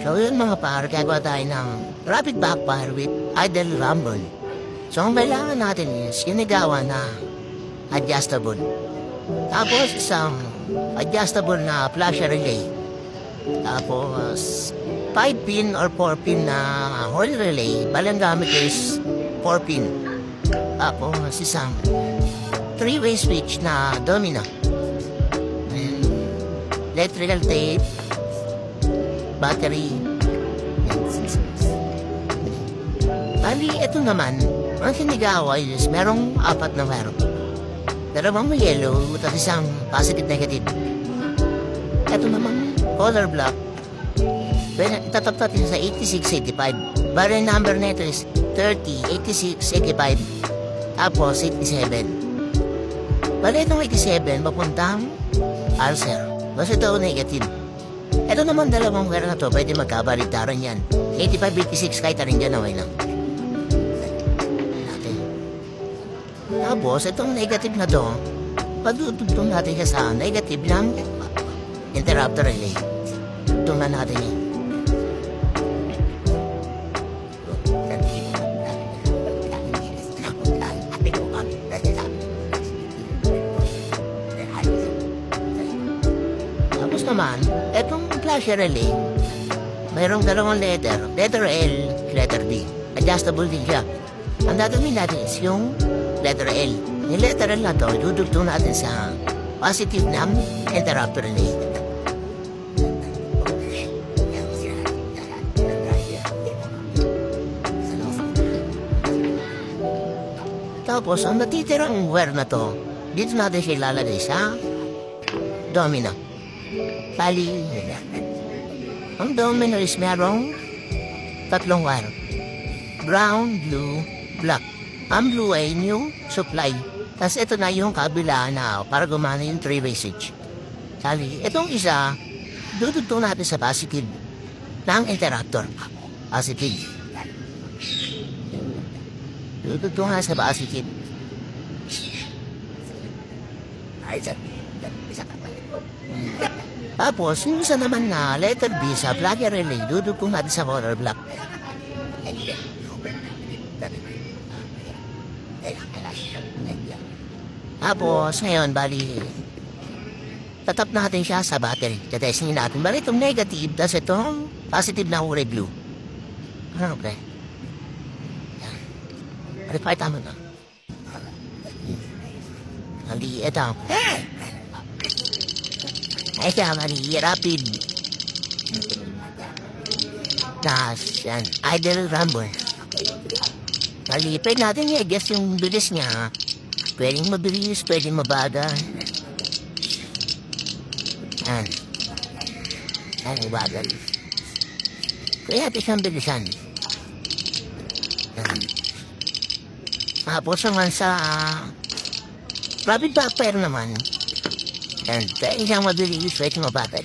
So yun mga par, gagawa tayo ng rapid backfire with idle rumble. So ang kailangan natin is sinigawan na adjustable. Tapos isang adjustable na flasher relay. Tapos 5-pin or 4-pin na Hall relay. Balang gamit is 4-pin. Tapos isang 3-way switch na domino. Electrical tape, battery. Bali, ito naman, ang sinigawa is merong 4 na wire. Dalawang may yellow, at isang positive-negative. Ito naman, color block. Itatap natin sa 8685. Bali, number nito is 30, 86, 85. Tapos, 87. Bali, itong 87, papuntang ulcer. Basta ito negative. Ito naman dalawang wire na to, pwede magkabaligtaran yan. 85-86 kahit rin dyan, okay lang. Tapos, itong negative na to, padudugtong natin siya sa negative ng interrupter relay. Tungnan natin yan. Tapos naman, itong flasher relay, mayroong dalawang letter. Letter L, letter D. Adjustable din siya. Ang dadawin natin is yung letter L. Yung letter L na to, dudugtong natin sa positive ng interrupter relay. Tapos, ang natitirang wire na to, dito natin siya ilalagay sa domino. Bali, ang domino is merong 3 wire. Brown, blue, black. Ang blue ay yung supply. Tapos ito na yung kabila na para gumana yung 3-way switch. Sali, itong isa, dudugtong natin sa positive ng interrupter. Positive. Dudugtong nga sa positive. Tapos, yung isa naman na letter B sa flasher relay, dudugtong natin sa color block. Tapos, ngayon, bali, tatap natin siya sa battery. Tatestingin natin. Bali, itong negative, tapos itong positive na kulay blue. Okay. Yan. Bali, tama na. Bali, ito. Ay siya, bali, rapid. Tapos, yan, idle rumble. Bali, pwede natin i-guess yung bilis niya. Pwedeng mabilis, pwedeng mabagal. Yan. Yan, mabagal. Kaya natin siyang bilisan. Yan. Tapos naman sa rapid backfire naman. Yan, pwede siyang mabilis, pwede mabagal.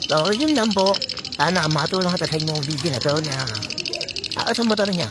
So, yun lang po. Sana matulong ka sa inyong video na ito na sa motor niya.